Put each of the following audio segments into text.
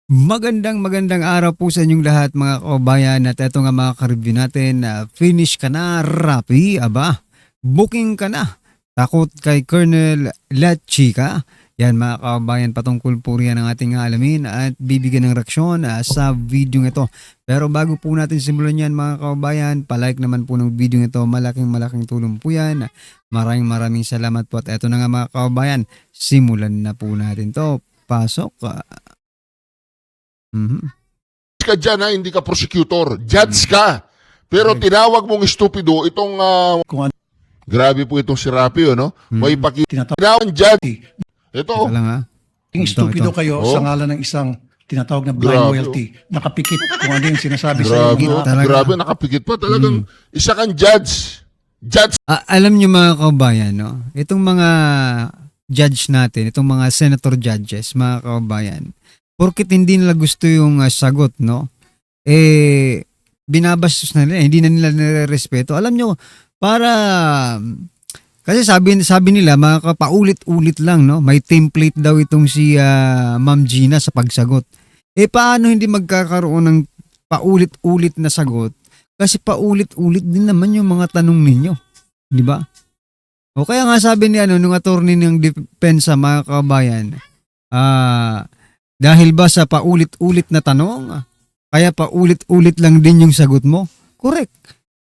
Magandang araw po sa inyong lahat mga kababayan at eto nga mga ka-review natin na finish ka na Rappi, aba, booking ka na. Takot kay Colonel Lachica. Yan mga kababayan, patungkol po riyan ang ating alamin at bibigyan ng reaksyon sa video ito. Pero bago po natin simulan yan mga kababayan, palike naman po ng video ito. Malaking tulong po yan. Maraming salamat po at eto na nga mga kababayan, simulan na po natin to. Pasok. Ka dyan ha, hindi ka prosecutor. Judge ka. Pero tinawag mong estupido itong... grabe po itong si Rappi, no? May tinawag judge. Ito. Lang ha. Stupido kayo Oh. sa ngalan ng isang tinatawag na blind Grabe. loyalty. Nakapikit kung ano yung sinasabi sa Grabe, inyo. Talaga. grabe, nakapikit pa. Talagang isa kang judge. Judge. Alam niyo mga kababayan, no? Itong mga judge natin, itong mga senator judges, mga kababayan, porkit hindi nila gusto yung sagot, no? Binabastos na nila, hindi na nila nirerespeto. Alam niyo, para kasi sabi nila mga paulit-ulit lang, no? May template daw itong si Ma'am Gina sa pagsagot. Paano hindi magkakaroon ng paulit-ulit na sagot? Kasi paulit-ulit din naman yung mga tanong ninyo, di ba? O kaya nga sabi ni nung attorney ng depensa mga kababayan, dahil ba sa paulit-ulit na tanong, kaya paulit-ulit lang din yung sagot mo? Correct.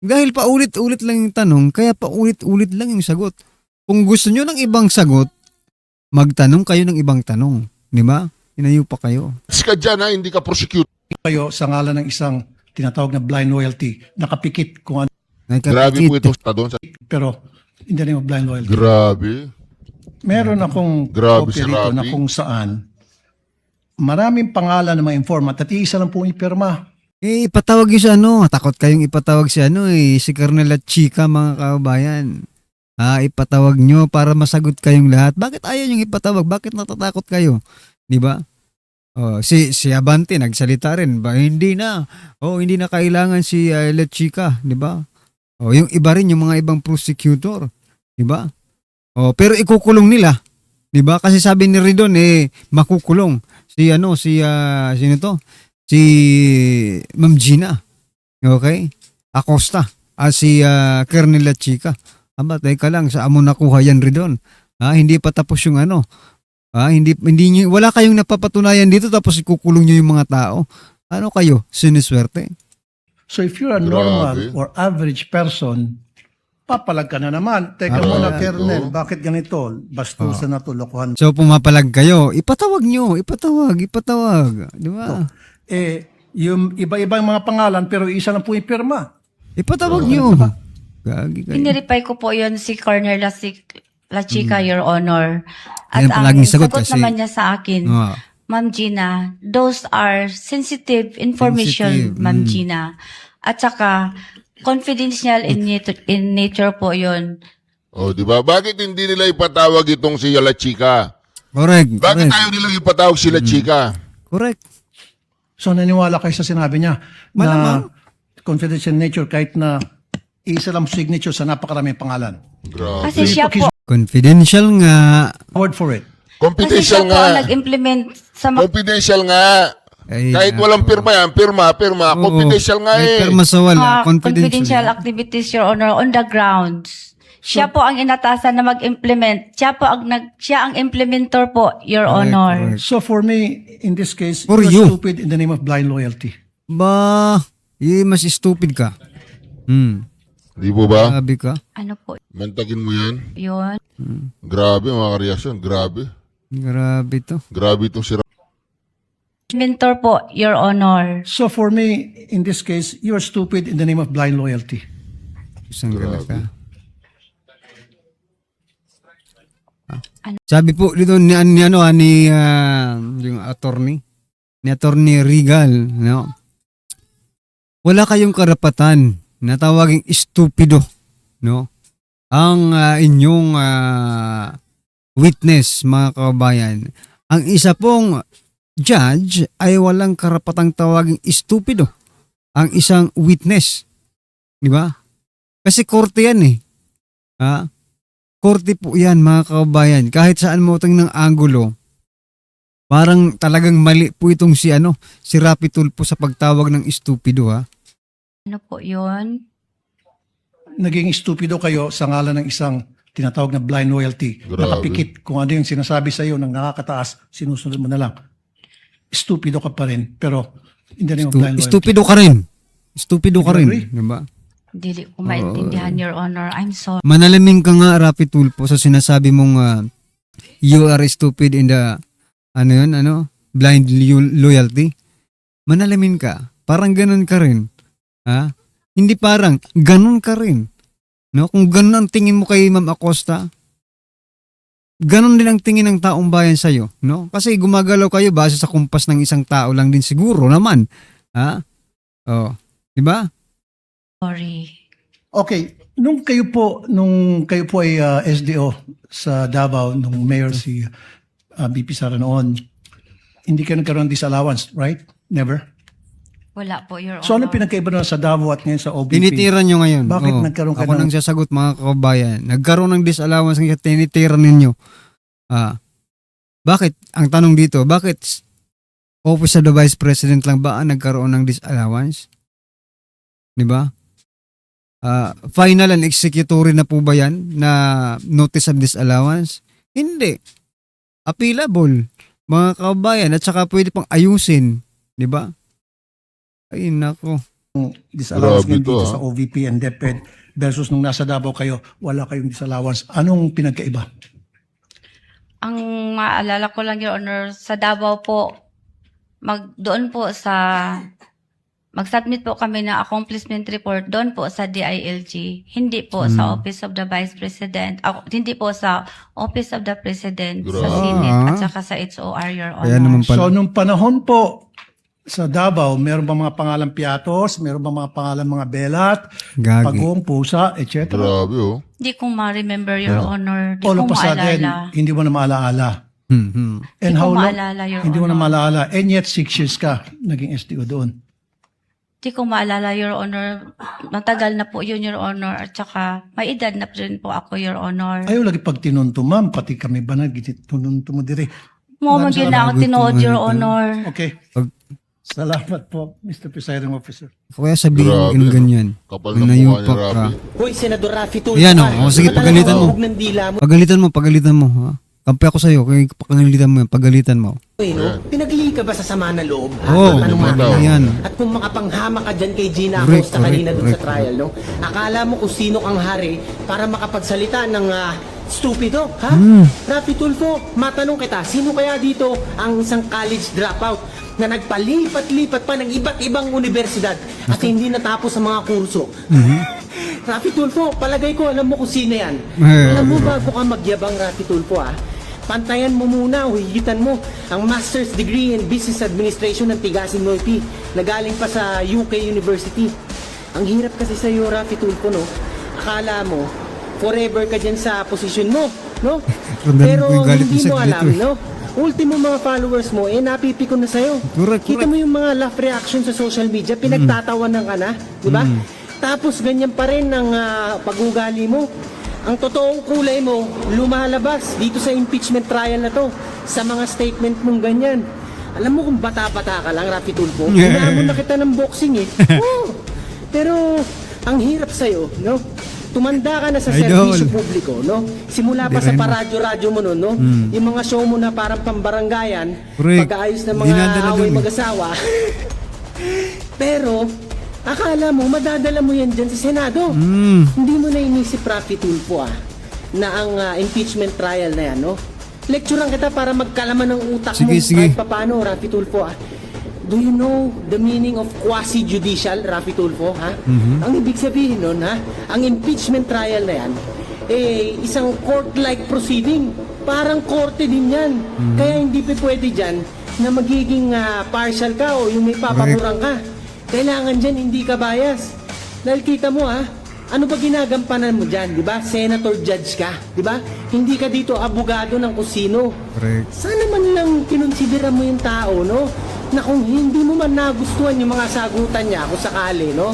Dahil paulit-ulit lang yung tanong, kaya paulit-ulit lang yung sagot. Kung gusto nyo ng ibang sagot, magtanong kayo ng ibang tanong. Di ba? Inayo pa kayo. Judge ka dyan ha, hindi ka prosecutor. Kayo sa ngalan ng isang tinatawag na blind loyalty. Nakapikit kung ano. Grabe po itong doon. Pero in the name of blind loyalty. Grabe. Meron akong Grabe si kopya rito na Rappi. kung saan maraming pangalan ng mga informant at iisa lang po yung pirma. Ipatawag yun sa takot kayong ipatawag si si Colonel Lachica mga kababayan. Ipatawag nyo para masagot kayong lahat. Bakit ayaw nyo ipatawag? Bakit natatakot kayo? Di ba? Si Abante nagsalita rin. Hindi na. Hindi na kailangan si Lachica. Di ba? Yung iba rin, yung mga ibang prosecutor. Di ba? Pero ikukulong nila. Di ba? Kasi sabi ni Ridon, makukulong. Sino to? Si Ma'am Gina. Okay? Acosta. Si Colonel Lachica. Teka lang, saan mo nakuha yan, Ridon? Hindi pa tapos yung wala kayong napapatunayan dito tapos ikukulong nyo yung mga tao. Ano kayo? Siniswerte? So if you're a Grabe. normal or average person, papalag ka na naman. Teka muna, Kernel, bakit ganito? Bastusan na to, lokohan. So pumapalag kayo, ipatawag nyo, ipatawag. Di ba? Yung iba-ibang mga pangalan pero isa lang po yung pirma. Ipatawag nyo. Gagi kayo. Inireply ko po yun si Colonel Lachica, Your Honor. At Yan ang palaging sagot sagot kasi- naman niya sa akin, Oo. Ma'am Gina, those are sensitive information, Sensitive, Ma'am Gina. At saka, confidential in nature po yun. Di ba? Bakit hindi nila ipatawag itong si Lachica? Correct. Bakit Correct. ayaw nilang ipatawag si Lachica? Correct. So naniwala kayo sa sinabi niya Malamang. na confidential nature kahit na isa lang signature sa napakaraming pangalan. Grabe. Kasi siya po, Confidential nga. Word for it. kasi siya Confidential po nga. ang nag-implement sa Confidential nga. Kahit walang pirma yan, pirma. Oo. Confidential nga May eh. perma sa wala. confidential activities, Your Honor, on the grounds. Siya po ang inatasan na mag-implement. Siya ang implementor po, Your Honor. correct. So for me, in this case, For you're you. stupid in the name of blind loyalty. Mas stupid ka. Di po ba? Sabi ka. Ano po Mantagin mo yan. yun? Grabe mga reaksyon. Grabe. Grabe to. Grabe itong si Mentor po, Your Honor. So for me, in this case, you're stupid in the name of blind loyalty. Isang gala ka. Sabi po dito ni yung attorney, ni Attorney Regal, no? Wala kayong karapatan na tawaging stupido, no? Ang inyong witness, mga kababayan. Ang isa pong judge ay walang karapatang tawaging stupido ang isang witness. Di ba? Kasi korte yan eh. Korte po yan mga kababayan. Kahit saan mo ng anggulo, Parang talagang mali po itong si Rapi Tulfo sa pagtawag ng estupido, ha? Ano po yun? Naging stupido kayo sa ngalan ng isang tinatawag na blind loyalty. Grabe. Nakapikit kung ano yung sinasabi sa iyo ng nakakataas, sinusunod mo na lang. Stupido ka pa rin, pero in the name of blind loyalty. Estupido ka rin. Estupido ka rin, Agree? di ba? Hindi ko maintindihan, Your Honor. I'm sorry. Manalaming ka nga, Rapi Tulfo, sa sinasabi mong you are stupid in the blind loyalty. Manalamin ka. Parang ganun ka rin. Ha? Hindi parang, ganun ka rin. No? Kung ganun ang tingin mo kay Ma'am Acosta, ganun din ang tingin ng taong bayan sa'yo. No? Kasi gumagalaw kayo base sa kumpas ng isang tao lang din siguro naman. Ha? Oh. Diba? Sorry. Okay, nung kayo po ay SDO sa Davao, nung mayor si BP Sara noon, hindi kayo nagkaroon ng disallowance, right? Never? Wala po, Your Honor. So ano pinagkaiba na sa Davao at ngayon sa OBP? Tinitiran nyo ngayon. Bakit Oo. nagkaroon ka Ako ng- nang sasagot, mga kababayan. Nagkaroon ng disallowance ngayon, tinitiran ninyo. Bakit? Ang tanong dito, bakit Office of the Vice President lang ba ang nagkaroon ng disallowance? Di ba? Final and executory na po ba yan na notice of disallowance? Hindi. Appealable, mga kababayan, at saka pwede pang ayusin. Di ba? Ay, nako. disallowance Grabe ngayon to, dito ah. sa OVP and DepEd versus nung nasa Davao kayo, wala kayong disallowance. Anong pinagkaiba? Ang maalala ko lang, Your Honor, sa Davao po, doon po mag-submit po kami ng accomplishment report doon po sa DILG. Hindi po sa Office of the Vice President. Hindi po sa Office of the President, sa Grabe. Senate, at saka sa HOR, Your Honor. Kaya naman pala. So nung panahon po sa Davao, meron ba mga pangalang Piatos? Meron ba mga pangalan mga Belat? Gagi. Pagong, Pusa, etc.? Grabe, oh. Hindi ko ma-remember, Your Honor. Hindi All ko of a sudden, maalala. hindi mo na maalaala. Hmm. And Hindi how ko long? maalala, Your Hindi mo na Honor. maalaala. And yet, 6 years ka naging STO doon. Hindi ko maalala, Your Honor. Matagal na po yun, Your Honor. At saka, may edad na rin po ako, Your Honor. Ayaw lagi pag tinunto, ma'am. Pati kami ba tinunto mo dire. Mo yun na ako tinood, Your Honor. Okay. Pag- Salamat po, Mr. Presiding Officer. Kaya sabihin Grabe, yung no? ganyan. Kapal ng mukha Pinayupak ni ka. Rapi. Hoy, Senador Rafi Tulfo. Yan, ka. oh. Sige, Ba't pagalitan mo. ang ng dila mo, Pagalitan mo. Ha? Kampi ako sa'yo. Kaya pagalitan mo. no? Pinaglihi ka ba sa sama na loob? Ha? Oo, Anong ano makina? daw? Yan. At kung makapanghama ka dyan kay Gina Correct, Acosta kanina dun sa correct. trial, no? Akala mo kung sino kang hari para makapagsalita ng stupido, ha? Rafi Tulfo, matanong kita, sino kaya dito ang isang college dropout na nagpalipat-lipat pa ng iba't ibang universidad at hindi natapos sa mga kurso? Rafi Tulfo, palagay ko alam mo kung sino yan. Alam mo bago ka magyabang, Rafi Tulfo, pantayan mo muna o higitan mo ang Master's Degree in Business Administration ng Tigasin Noipi na galing pa sa UK University. Ang hirap kasi sa iyo, Rafi Tulfo, no? Akala mo, forever ka dyan sa posisyon mo, no? Pero Yung galit hindi mo mo sa alam, dito, eh. no? Ultimo mga followers mo, napipikon na sa'yo. Correct, Kita correct. mo yung mga laugh reaction sa social media, pinagtatawanan ka na, di ba? Tapos ganyan pa rin ang pag-ugali mo. Ang totoong kulay mo, lumalabas dito sa impeachment trial na to, sa mga statement mong ganyan. Alam mo kung bata-bata ka lang, Rafi Tulfo, hinamon na kita ng boxing eh. Oo. Pero ang hirap sa'yo, no? Tumanda ka na sa Idol. serbisyo publiko, no? Simula pa sa Hindi rin mo. paradyo-radyo mo nun, no? Yung mga show mo na parang pambaranggayan, Correct. pag-aayos ng mga Dinadala away dun eh. mag-asawa. Pero, akala mo, madadala mo yan dyan sa Senado. Hindi mo na inisip, Rafi Tulfo, na ang impeachment trial na yan, no? Lecturean kita para magkalaman ng utak Sige, mo sige. kahit papano, Rafi Tulfo, Do you know the meaning of quasi-judicial, Rafi Tulfo, ha? Ang ibig sabihin nun, ha? Ang impeachment trial na yan, isang court-like proceeding. Parang korte din yan. Kaya hindi pa pwede dyan na magiging partial ka o yung may papakurang ka. Kailangan dyan hindi ka bias. Dahil kita mo, ano ba ginagampanan mo dyan, di ba? Senator judge ka, di ba? Hindi ka dito abogado ng kusino. Correct. Sana man lang kinonsidera mo yung tao, no? Na kung hindi mo man nagustuhan yung mga sagutan niya kung sakali, no?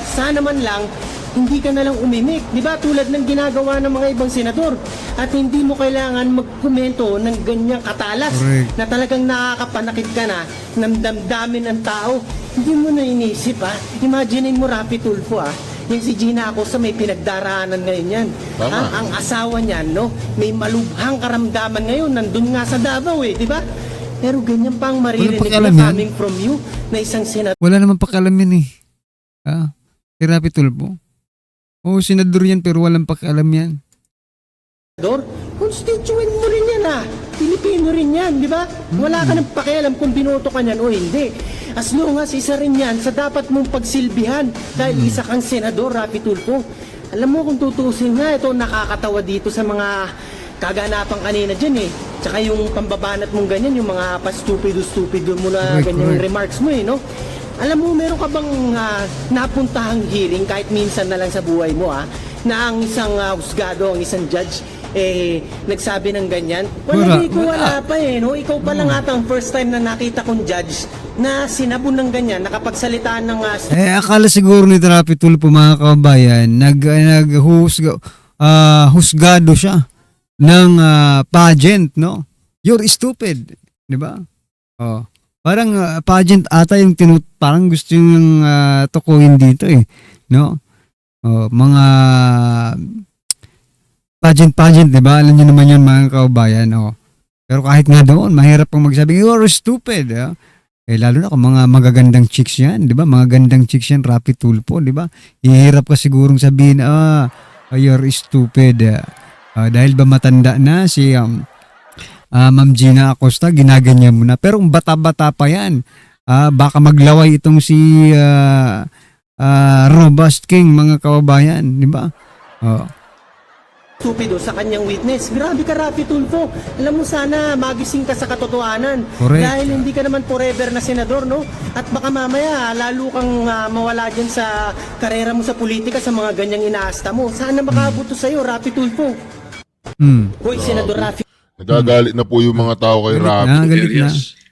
Sana man lang hindi ka na lang umimik. Di ba? Tulad ng ginagawa ng mga ibang senador. At hindi mo kailangan magkomento ng ganyang katalas Correct. na talagang nakakapanakit ka na ng damdamin ng tao. Hindi mo na inisip, ha? Imagine mo, Rapi Tulfo, ha? Yung si Gina Acosta may pinagdaraanan ngayon yan. Tama. Ang asawa niyan, no? May malubhang karamdaman ngayon. Nandun nga sa Davao, di ba? Pero ganyan pang maririnig pakialam na yan. coming from you na isang senador. Wala naman pakialam yan eh. Si Rapi Tulfo. Oo, senador yan pero walang pakialam yan. Constituent mo rin yan, ah. Pilipino rin yan, di ba? Wala ka ng pakialam kung binoto ka niyan o hindi. As long as isa rin yan sa dapat mong pagsilbihan dahil isa kang senador, Rapi Tulfo. Alam mo kung tutusin nga, ito nakakatawa dito sa mga kaganapan kanina dyan eh. Tsaka yung pambabanat mong ganyan, yung mga pa-stupido-stupido mo na Correct, ganyang correct. remarks mo eh, no? Alam mo, meron ka bang napuntahang hearing kahit minsan na lang sa buhay mo, na ang isang husgado, ang isang judge, nagsabi ng ganyan? Wala. Wala pa eh, no? Ikaw pa lang ata ang first time na nakita kong judge na sinabon ng ganyan, nakapagsalita ng Akala siguro ni Rapi Tulfo mga kababayan, husgado siya ng pageant, no? You're stupid, di ba? Oh. Parang pageant ata yung parang gusto yung tukuyin dito eh, no? Oh, mga pageant, di ba? Alam niyo naman yun mga kababayan, oh. Pero kahit nga doon, mahirap pang magsabi, you're stupid, lalo na kung mga magagandang chicks yan, di ba? Mga gandang chicks yan, Rapi Tulfo, di ba? Ihirap ka sigurong sabihin, you're stupid. Dahil ba matanda na si Ma'am Gina Acosta, ginaganyan mo na. Pero kung bata-bata pa yan, baka maglaway itong si Robust King, mga kababayan, di ba? stupido sa kanyang witness. Grabe ka, Rapi Tulfo. Alam mo, sana magising ka sa katotohanan. Correct. Dahil hindi ka naman forever na senador, no? At baka mamaya, lalo kang mawala dyan sa karera mo sa politika sa mga ganyang inaasta mo. Sana makaabot to sa'yo, Rapi Tulfo. Hoy, Senador Rafi. Nagagalit na po yung mga tao kay Rapi. Galit na.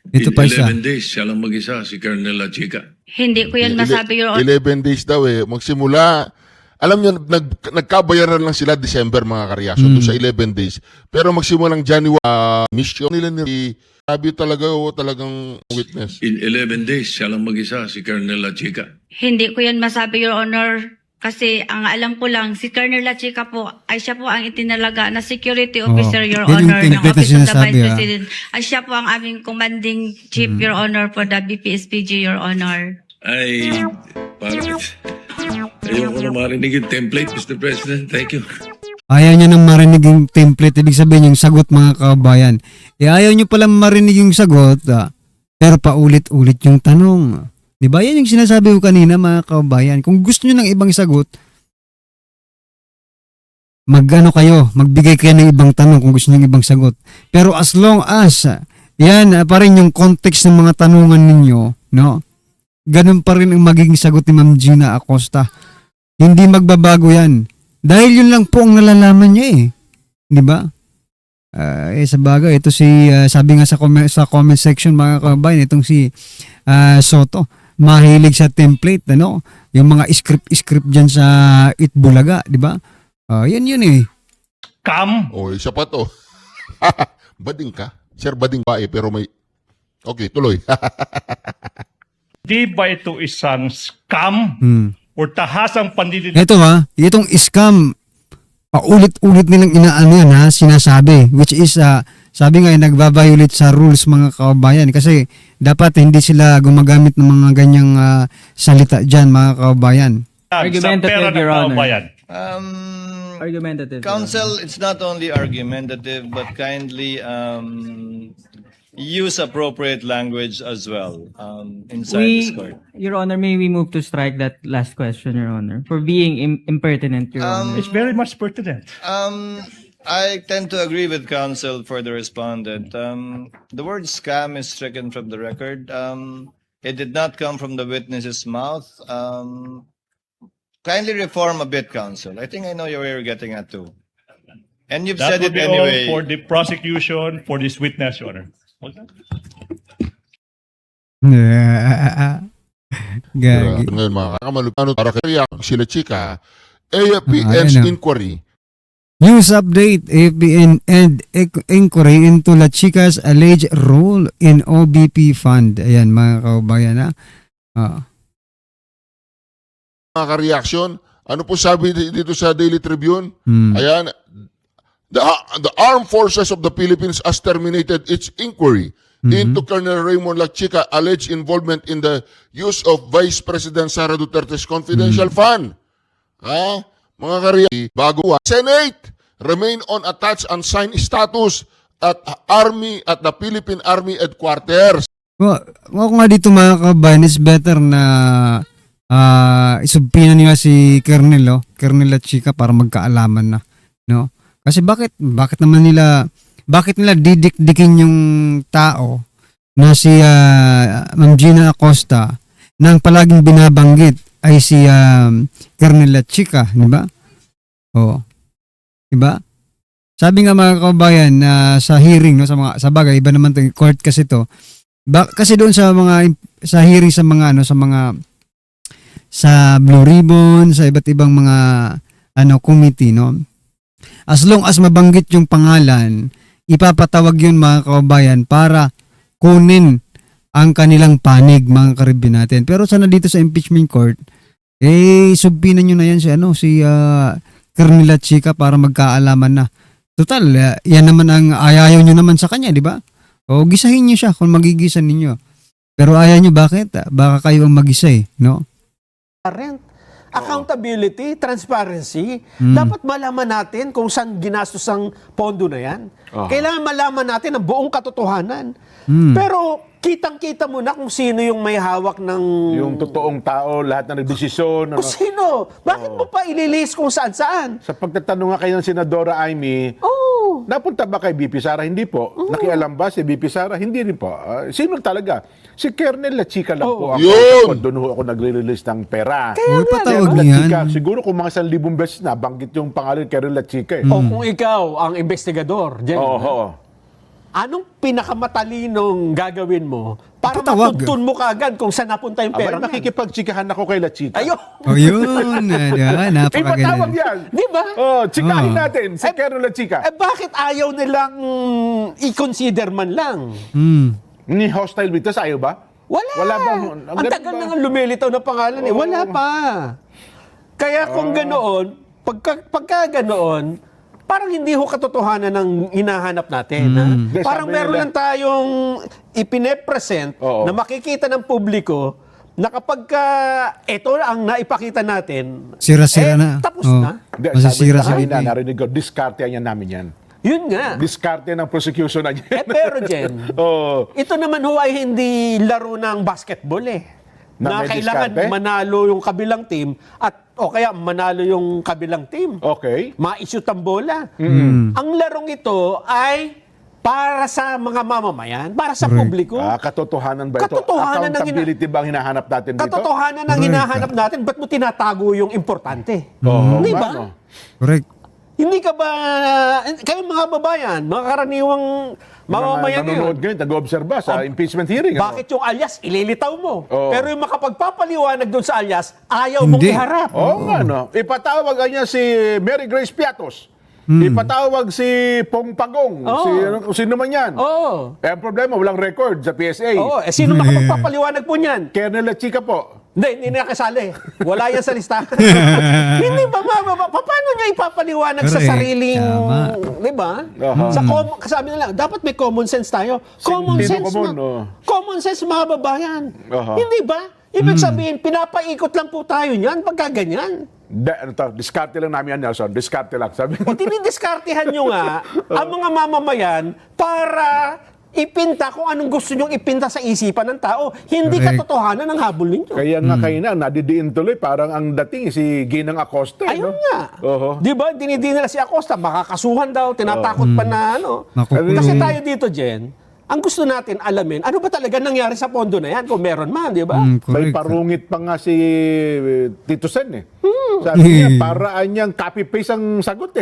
Ito pa isa. 11 days, siya lang mag-isa, si Colonel Chica. Hindi ko yan masabi, Your Honor. 11 days daw eh. Magsimula, alam nyo, nagkabayaran lang sila December mga karyaso doon sa 11 days. Pero magsimulang January, mission nila ni Rabi talagang witness. In 11 days, siya lang mag-isa, si Colonel Chica. Hindi ko yan masabi, Your Honor. Kasi ang alam ko lang, si Colonel Lachica po, ay siya po ang itinalaga na security officer, Your Yan yung Honor, ng tinipid na Office of the sinasabi, Vice President. Ay siya po ang aming commanding chief, Your Honor, for the BPSPG, Your Honor. Ay, parang, ayoko na marinig yung template, Mr. President. Thank you. Ayaw niya nang marinig yung template, ibig sabihin yung sagot mga kababayan. Ayaw niyo palang marinig yung sagot, pero paulit-ulit yung tanong. Di ba? Yan yung sinasabi ko kanina mga kababayan. Kung gusto niyo ng ibang sagot, magbigay kayo ng ibang tanong kung gusto niyo ng ibang sagot. Pero as long as, yan pa rin yung context ng mga tanungan ninyo, no? Ganun pa rin ang magiging sagot ni Ma'am Gina Acosta. Hindi magbabago yan. Dahil yun lang po ang nalalaman niya eh. Di ba? Sa bagay, ito sabi nga sa comment section mga kababayan, itong si Soto, mahilig sa template, ano? Yung mga script dyan sa Itbulaga, di ba? Yan eh. O, isa pa to. Bading ka? Sir, bading ba eh, pero may... Okay, tuloy. Di ba ito isang scam o tahasang pandidid? Ito itong scam, paulit-ulit nilang inaano yan sinasabi, which is, sabi nga, nagbabiolate sa rules mga kababayan kasi dapat hindi sila gumagamit ng mga ganyang salita dyan mga kababayan. Argumentative, Your Honor. Argumentative. Counsel, it's not only argumentative, but kindly use appropriate language as well inside this court. Your Honor, may we move to strike that last question, Your Honor, for being impertinent, Your Honor. It's very much pertinent. I tend to agree with counsel for the respondent. The word scam is stricken from the record. It did not come from the witness's mouth. Kindly reform a bit, counsel. I think I know where you're getting at too. And you've That said would it be all anyway. for the prosecution, for this witness, Your Honor. Gagi. Ngayon mga kamalupano, para kaya sila chika, AFP ends Ayan na. inquiry. News update, AFP and inquiry into La Chica's alleged role in OBP fund. Ayan mga kaubayan na. Mga ka-reaction, ano po sabi dito sa Daily Tribune? Hmm. Ayan, the Armed Forces of the Philippines has terminated its inquiry into Colonel Raymond La Chica alleged involvement in the use of Vice President Sara Duterte's confidential fund. Mga ka-reaction, bago Senate remain on attached unsigned status at the Philippine Army headquarters. Ako nga dito mga kabayan, is better na isubpinan niya si Colonel La Chica para magkaalaman na, no? Kasi bakit nila didikdikin yung tao na si Ma'am Gina Acosta nang palaging binabanggit ay si Colonel La Chica, di ba? Oo. Di ba? Sabi nga mga kabayan na sa hearing, no, sa bagay iba naman 'to, court kasi to. Kasi doon sa hearing sa Blue Ribbon, sa iba't ibang mga committee, no. As long as mabanggit yung pangalan, ipapatawag yun mga kababayan para kunin ang kanilang panig mga karibin natin. Pero sana dito sa impeachment court, subpinan nyo na yan si Colonel La Chica para magkaalaman na. Total, yan naman ang ayaw nyo naman sa kanya, di ba? O gisahin nyo siya kung magigisa ninyo. Pero ayaw nyo, bakit? Baka kayo ang mag-isa no? Accountability, transparency. Dapat malaman natin kung saan ginastos ang pondo na yan. Kailangan malaman natin ang buong katotohanan. Pero kitang-kita mo na kung sino yung may hawak ng... Yung totoong tao, lahat na nagdesisyon. Kung sino? Bakit mo pa ililis kung saan-saan? Sa pagtatanong nga kayo ng Senadora Amy, napunta ba kay BP Sara? Hindi po. Nakialam ba si BP Sara? Hindi rin po. Sino talaga? Si Colonel La Chica lang po ako. Yun! Doon ho ako nagre-release ng pera. Uy, patawag La niyan. Chica, siguro kung mga 1,000 beses na, banggit yung pangalan ni Colonel La Chica. O kung ikaw ang investigador, Oo. anong pinakamatalinong gagawin mo para Patawag. matuntun mo kaagad kung saan napunta yung pera Pero na? nakikipagtsikahan ako kay La Chica. Ayun! O yun, Ipatawag napakagaling. yan. Di ba? Tsikahin natin si Colonel La Chica. Bakit ayaw nilang i-consider man lang? Ni hostile witness, ayaw ba? Wala ba? Ang tagal na nga lumilitaw na pangalan Wala pa. Kaya kung ganoon, pagka ganoon, parang hindi ho katotohanan ng hinahanap natin. Hindi, Parang sabi meron nila- lang tayong ipine-present na makikita ng publiko na kapag ito ang naipakita natin, Sira-sira na. tapos Oo. na. Hindi, Masisira sa sabi iba. narinig ko, diskarte yan namin yan. Yun nga. Diskarte ng prosecution na yan. Pero Jen, ito naman ho ay hindi laro ng basketball Na Na may kailangan diskarte? manalo yung kabilang team o kaya manalo yung kabilang team. Okay. Ma-shoot ang bola. Ang larong ito ay para sa mga mamamayan, para sa publiko. Katotohanan ba ito? Katotohanan ng Accountability ba ang hinahanap natin dito? Katotohanan ang hinahanap natin, ba't mo tinatago yung importante? Oo, Di nga, ba? no? Correct. Hindi ka ba, kayo mga babayan, mga karaniwang mamamayan Nanonood ngayon, ngayon, nag-obserba sa impeachment hearing. bakit yung alias ililitaw mo? Oo. Pero yung makapagpapaliwanag doon sa alias, ayaw mong Hindi. iharap. Oo nga, no? Ipatawag niya si Mary Grace Piatos. Ipatawag si Pong Pagong. Sino man yan. Oo. Ang problema, walang record sa PSA. Oo. Sino makapagpapaliwanag po niyan? Colonel La Chica po. Hindi nakasali. Wala yan sa listahan. Hindi ba, paano niya ipapaliwanag sa Correct. sariling, Tama. di ba? Sabi nila, dapat may common sense tayo. Common Sino sense, common, common sense mga babayan. Aha. Hindi ba? Ibig sabihin, pinapaikot lang po tayo niyan pagka ganyan. Diskarte lang namin yan, Nelson. Diskarte lang. Sabi O dinidiskartehan nyo nga ang mga mamamayan para ipinta kung anong gusto nyong ipinta sa isipan ng tao. Hindi Correct. katotohanan ang habol ninyo. Kaya nga kayo na, nadidiin tuloy, parang ang dating si Ginang Acosta. Ayun no? nga. Oho. Di ba? Dinidin nila si Acosta, makakasuhan daw, tinatakot pa na Makukulong. Kasi tayo dito, Jen, ang gusto natin alamin, ano ba talaga nangyari sa pondo na yan? Kung meron man, di ba? May Correct. parungit pa nga si Tito Sen Sabi niya, paraan niyang copy-paste ang sagot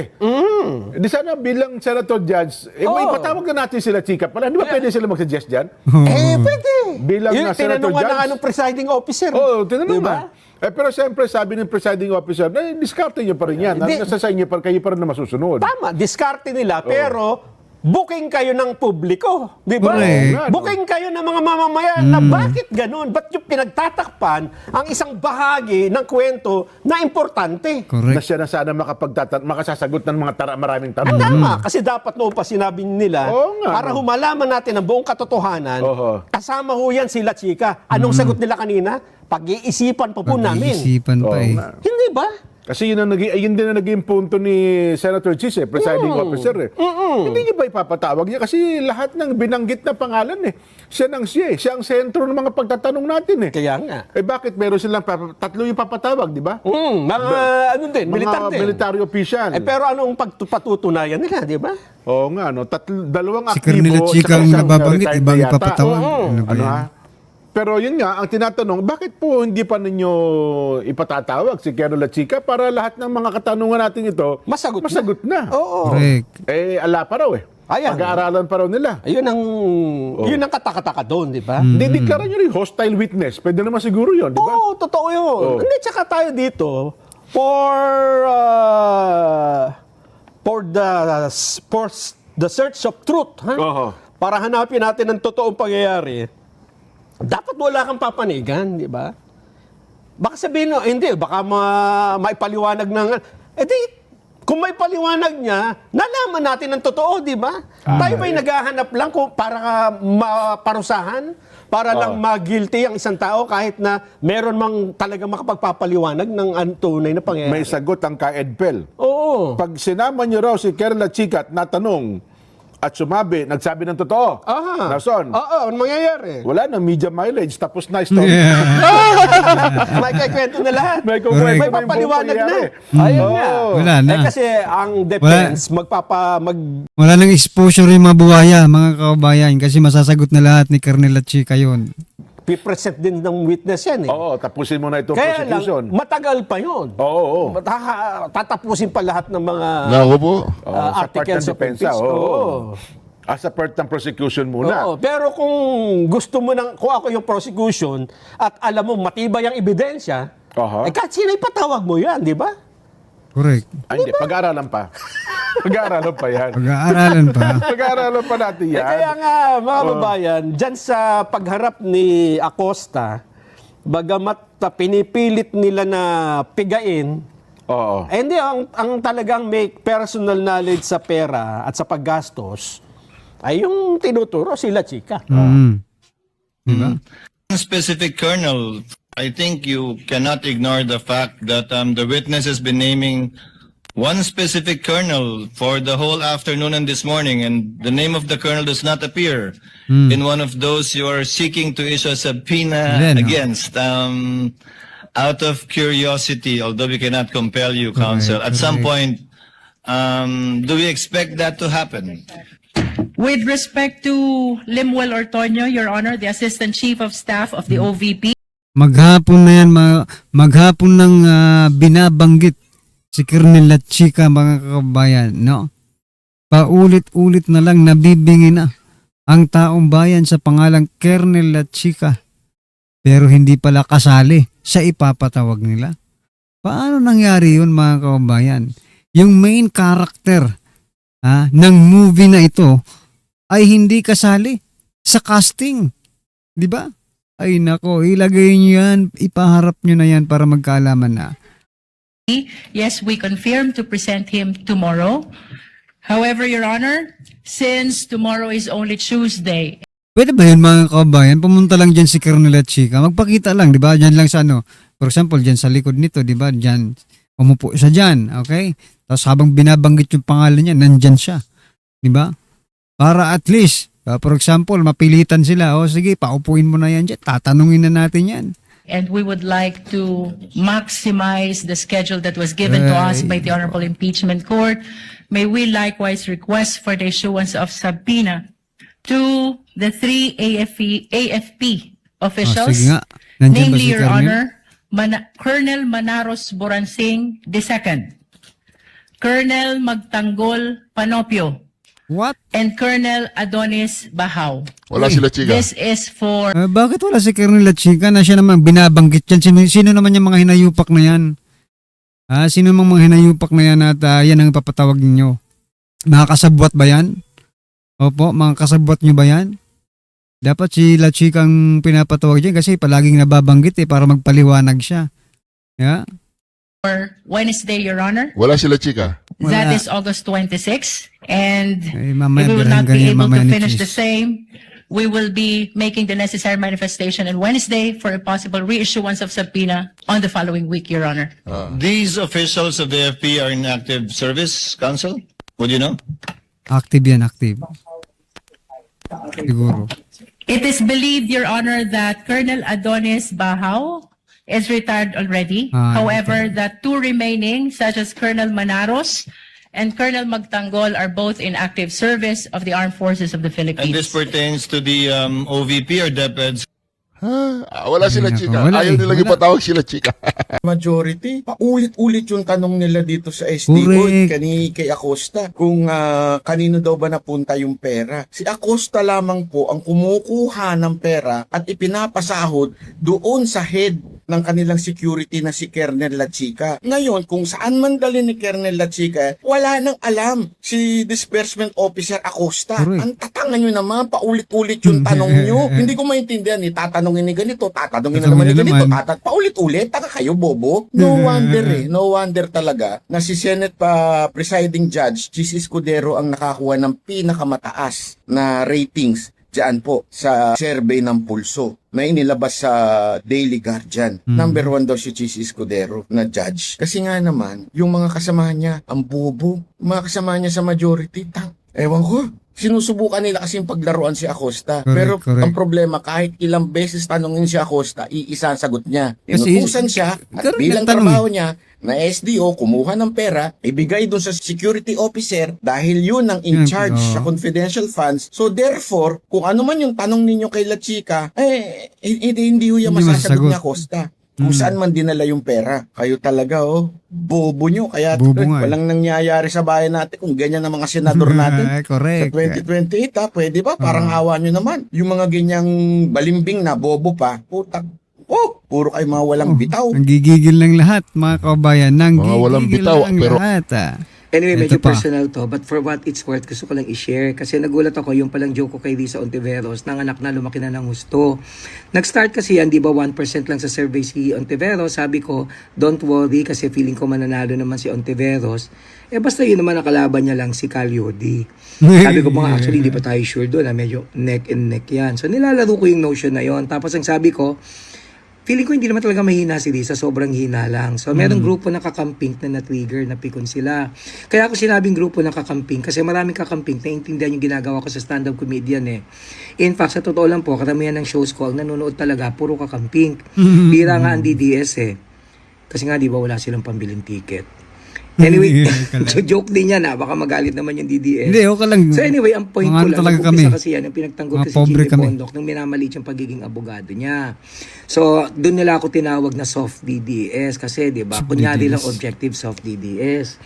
Di sana bilang senator judge, may patawag na natin sila chika pala. Di ba pwede sila mag-suggest dyan? Pwede. Bilang Yun, senator tinanong nga judge. ng anong presiding officer. Oo, tinanong Di ba? nga. Pero siyempre, sabi ng presiding officer, diskarte nyo pa rin yan. Nasa sa inyo pa, kayo pa rin na masusunod. Tama, diskarte nila, pero booking kayo ng publiko. Di ba? Correct. Booking kayo ng mga mamamayan na bakit ganun? Ba't yung pinagtatakpan ang isang bahagi ng kwento na importante? Na Correct. siya na sana makasasagot ng mga maraming tanong. Tama, kasi dapat noon pa sinabi nila, Oo nga, para no. humalaman natin ang buong katotohanan, Oo. kasama ho yan sila Chika. Anong sagot nila kanina? Pag-iisipan pa po namin. Pag-iisipan pa eh. nga. Hindi ba? Kasi yun din ang naging punto ni Senator Chis, presiding officer. Hindi niya ba ipapatawag niya? Kasi lahat ng binanggit na pangalan siya ang sentro ng mga pagtatanong natin Kaya nga. Bakit meron silang tatlo yung papatawag, di ba? Mga ano din, militar Mga din. military official. Pero anong patutunayan nila, di ba? Oo nga, no? Dalawang Si aktibo. Colonel saka Chika ang isang nababanggit, retired ibang na yata. ipapatawag. Ano ba Ano yan? ha? Pero yun nga, ang tinatanong, bakit po hindi pa ninyo ipatatawag si Colonel Chika para lahat ng mga katanungan natin ito Masagot na? Oo. Correct. Ala pa raw Ayan. Pag-aaralan pa raw nila. Yun ang katakataka doon, di ba? Dideklara nyo rin hostile witness. Pwede naman siguro yun, di ba? Oo, totoo yun. Oo. Hindi, tsaka tayo dito, for the search of truth, ha? Oo. Para hanapin natin ang totoong pangyayari, dapat wala kang papanigan, di ba? Baka sabihin, hindi, baka maipaliwanag ng... Kung may paliwanag niya, nalaman natin ang totoo, di ba? Tayo ba'y naghahanap lang para maparusahan? Para lang ma-guilty ang isang tao kahit na meron mang talagang makapagpapaliwanag ng tunay na pangyayari? May sagot ang ka-EDPEL. Oo. Pag sinama nyo raw si Colonel Chika at natanong at sumabi, nagsabi ng totoo. Aha. Nason? Oo, ano mangyayari? Wala nang media mileage, tapos na story. May kwento na lahat. May Correct. May papaliwanag na. Ayun nga. Wala na. Kasi ang defense, Wala nang exposure yung mga buhaya, mga kababayan, kasi masasagot na lahat ni Colonel Chika yun. pipresent din ng witness yan eh. Oo, tapusin mo na itong Kaya lang, prosecution. matagal pa yun. Oo. Tatapusin pa lahat ng mga Nako po. Sa part ng articles of depensa. impeachment. Oo. Sa part ng prosecution muna. Oo, pero kung gusto mo kung ako yung prosecution at alam mo matibay ang ebidensya, kahit sino ipatawag mo yan, di ba? Correct. Hindi, pag-aaralan pa. Pag-aaralan pa yan. Pag-aaralan pa. Pag-aaralan pa natin yan. Kaya nga, mga babayan, dyan sa pagharap ni Acosta, bagamat pinipilit nila na pigain, hindi, ang talagang may personal knowledge sa pera at sa paggastos, ay yung tinuturo sila, Chika. Diba? Specific colonel, I think you cannot ignore the fact that the witness has been naming one specific colonel for the whole afternoon and this morning, and the name of the colonel does not appear in one of those you are seeking to issue a subpoena against. Out of curiosity, although we cannot compel you, counsel, at some point, do we expect that to happen? With respect to Limuel Ortoño, Your Honor, the Assistant Chief of Staff of the OVP. Maghapon na yan, maghapon nang binabanggit si Colonel Chika, mga kababayan, no? Paulit-ulit na lang nabibingi na ang taong bayan sa pangalang Colonel Chika. Pero hindi pala kasali sa ipapatawag nila. Paano nangyari yun, mga kababayan? Yung main character ng movie na ito ay hindi kasali sa casting. Di ba? Ay nako, ilagay nyo yan, ipaharap nyo na yan para magkaalaman na. Yes, we confirm to present him tomorrow. However, Your Honor, since tomorrow is only Tuesday. Pwede ba yun, mga kababayan? Pumunta lang dyan si Colonel Chika. Magpakita lang, di ba? Dyan lang sa for example, dyan sa likod nito, di ba? Dyan, umupo siya dyan, okay? Tapos habang binabanggit yung pangalan niya, nandyan siya. Di ba? Para at least, for example, mapilitan sila. O sige, paupuin mo na yan dyan. Tatanungin na natin yan. And we would like to maximize the schedule that was given to us by the Honorable Impeachment Court. May we likewise request for the issuance of subpoena to the 3 AFP officials. Sige nga. Nandiyan ba Namely, si Your Colonel? Honor, Colonel Manaros Boransing II, Colonel Magtanggol Panopio, What? and Colonel Adonis Bahaw. Wala sila, chika. This is for Bakit wala si Colonel Chica na siya naman binabanggit yan? Sino naman yung mga hinayupak na yan? Sino namang mga hinayupak na yan at yan ang ipapatawag ninyo? Mga kasabwat ba yan? Opo, mga kasabwat nyo ba yan? Dapat si La Chica ang pinapatawag dyan kasi palaging nababanggit para magpaliwanag siya. Yeah? Wednesday, Your Honor. Wala sila, chika. That Wala. is August 26, and Mamaya we will birahin not ka be niya, able mamaya to ni finish Cheese. the same. We will be making the necessary manifestation on Wednesday for a possible reissuance of subpoena on the following week, Your Honor. These officials of the AFP are in active service, Counsel? Would you know? Active yan, active. Siguro. It is believed, Your Honor, that Colonel Adonis Bahaw is retired already. However, the two remaining, such as Colonel Manaros and Colonel Magtanggol, are both in active service of the Armed Forces of the And this Philippines. pertains to the OVP or DepEds? Wala sila, Ay, chika. nako, wala Ayaw eh, nilang wala. ipatawag sila, chika. Majority, paulit-ulit yung tanong nila dito sa SDO Correct. kay Acosta kung kanino daw ba napunta yung pera. Si Acosta lamang po ang kumukuha ng pera at ipinapasahod doon sa head ng kanilang security na si Colonel Lachica. Ngayon, kung saan man dali ni Colonel Lachica, wala nang alam si Disbursement Officer Acosta. Correct. Ang tatangan nyo naman, paulit-ulit yung tanong nyo. Hindi ko maintindihan, tatanungin ni ganito, tatanungin na naman ni ganito, paulit-ulit, taka kayo, bobo. No wonder no wonder talaga na si Senate presiding judge, Chis Escudero, ang nakakuha ng pinakamataas na ratings diyan po sa survey ng Pulso na inilabas sa Daily Guardian. Number 1 daw si Chis Escudero na judge. Kasi nga naman, yung mga kasama niya, ang bobo. Mga kasama niya sa majority, ewan ko. Sinusubukan nila kasi yung paglaruan si Acosta. Correct, Pero correct. ang problema, kahit ilang beses tanongin si Acosta, iisa ang sagot niya. Kasi- Inutusan siya at Correct, bilang nagtanong trabaho niya na SDO, kumuha ng pera, ibigay dun sa security officer dahil yun ang in charge sa confidential funds. So therefore, kung ano man yung tanong ninyo kay La Chica, hindi ho yan Hindi masasagot masasagot. ni Acosta. Kung saan man dinala yung pera. Kayo talaga, bobo nyo. Kaya Bobo nga, walang nangyayari sa bayan natin kung ganyan ang mga senador natin. Correct. Sa 2028, pwede ba? Parang awa nyo naman. Yung mga ganyang balimbing na bobo pa, putak. Puro kayo mga walang bitaw. Ang gigigil ng lahat, mga kabayan. Mga walang bitaw, pero- lahat. Anyway, Ito medyo pa. personal to, but for what it's worth, gusto ko lang i-share. Kasi nagulat ako, yung palang joke ko kay Lisa Ontiveros, nanganak na, lumaki na ng gusto. Nag-start kasi yan, di ba 1% lang sa survey si Ontiveros. Sabi ko, don't worry, kasi feeling ko mananalo naman si Ontiveros. Basta yun naman, nakalaban niya lang si Calyodi. Sabi ko mga actually, di pa tayo sure doon, medyo neck and neck yan. So nilalaro ko yung notion na yon. Tapos ang sabi ko, feeling ko hindi naman talaga mahina si Lisa, sobrang hina lang. So, merong grupo na kakamping na na-trigger, napikon sila. Kaya ako sinabing grupo na kakamping kasi maraming kakamping, naiintindihan yung ginagawa ko sa stand-up comedian eh. In fact, sa totoo lang po, karamihan ng shows ko, ang nanonood talaga, puro kakamping. Bira nga ang DDS eh. Kasi nga, di ba, wala silang pambiling ticket. Anyway, so joke din yan baka magalit naman yung DDS. Hindi, okay lang. So anyway, ang point Mga ko lang, talaga nag-umpisa kami. kasi yan, yung pinagtanggol Mga ko si pobre Jimmy kami. Bondoc nung minamaliit yung pagiging abogado niya. So, doon nila ako tinawag na soft DDS kasi, di ba, kunyari lang objective soft DDS.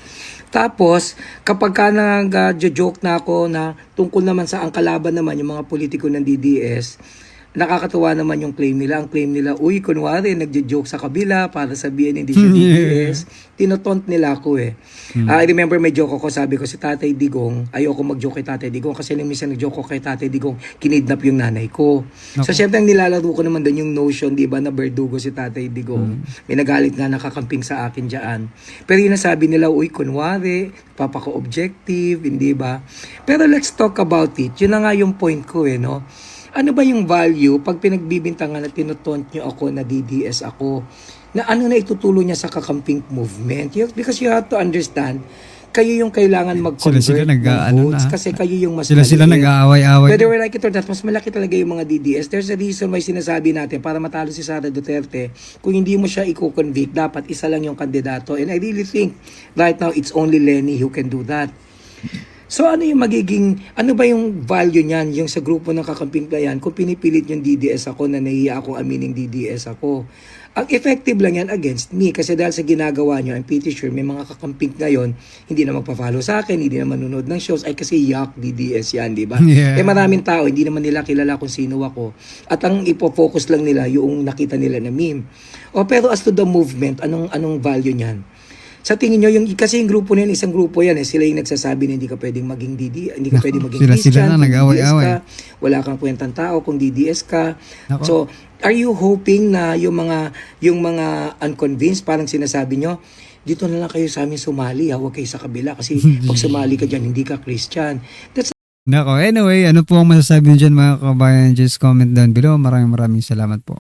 Tapos, kapag ka nag-joke na ako na tungkol naman sa ang kalaban naman yung mga politiko ng DDS, nakakatuwa naman yung claim nila. Ang claim nila, uy, kunwari, nagjo-joke sa kabila para sabihin hindi siya DDS. Tinotont nila ako eh. I remember may joke ako, sabi ko si Tatay Digong, ayoko mag-joke kay Tatay Digong kasi nung minsan nag-joke ko kay Tatay Digong, kinidnap yung nanay ko. So, syempre, ang nilalaro ko naman doon yung notion, di ba, na berdugo si Tatay Digong. May nagalit nga nakakamping sa akin dyan. Pero yun ang sabi nila, uy, kunwari, papaka-objective, hindi ba? Pero let's talk about it. Yun na nga yung point ko eh, no? Ano ba yung value pag pinagbibintangan na tinutont nyo ako na DDS ako? Na ano na itutulong niya sa kakamping movement? Because you have to understand, kayo yung kailangan mag-convert Sila ng votes na. kasi kayo yung mas Sila maliit. nag-aaway-aaway. Whether we like it or not, mas malaki talaga yung mga DDS. There's a reason why sinasabi natin para matalo si Sara Duterte, kung hindi mo siya i-convict, dapat isa lang yung kandidato. And I really think right now it's only Lenny who can do that. So ano yung magiging, ano ba yung value niyan, yung sa grupo ng kakamping na yan, kung pinipilit yung DDS ako na nahiya akong amining DDS ako. Ang effective lang yan against me kasi dahil sa ginagawa nyo, I'm pretty sure may mga kakamping ngayon, hindi na magpa-follow sa akin, hindi na manonood ng shows, ay kasi yuck, DDS yan, di ba? Yeah. Eh maraming tao, hindi naman nila kilala kung sino ako. At ang ipo-focus lang nila, yung nakita nila na meme. O pero as to the movement, anong value niyan? Sa tingin nyo, kasi yung grupo na yan, isang grupo yan, sila yung nagsasabi na hindi ka pwedeng maging hindi ka pwedeng maging sila Christian, na kung nag-away-away. DDS ka, wala kang kwentang tao kung DDS ka. Nako. So, are you hoping na yung mga unconvinced, parang sinasabi nyo, dito na lang kayo sa amin sumali, huwag kayo sa kabila kasi pag sumali ka dyan, hindi ka Christian. That's Nako, anyway, ano po ang masasabi nyo dyan mga kababayan? Just comment down below. Maraming salamat po.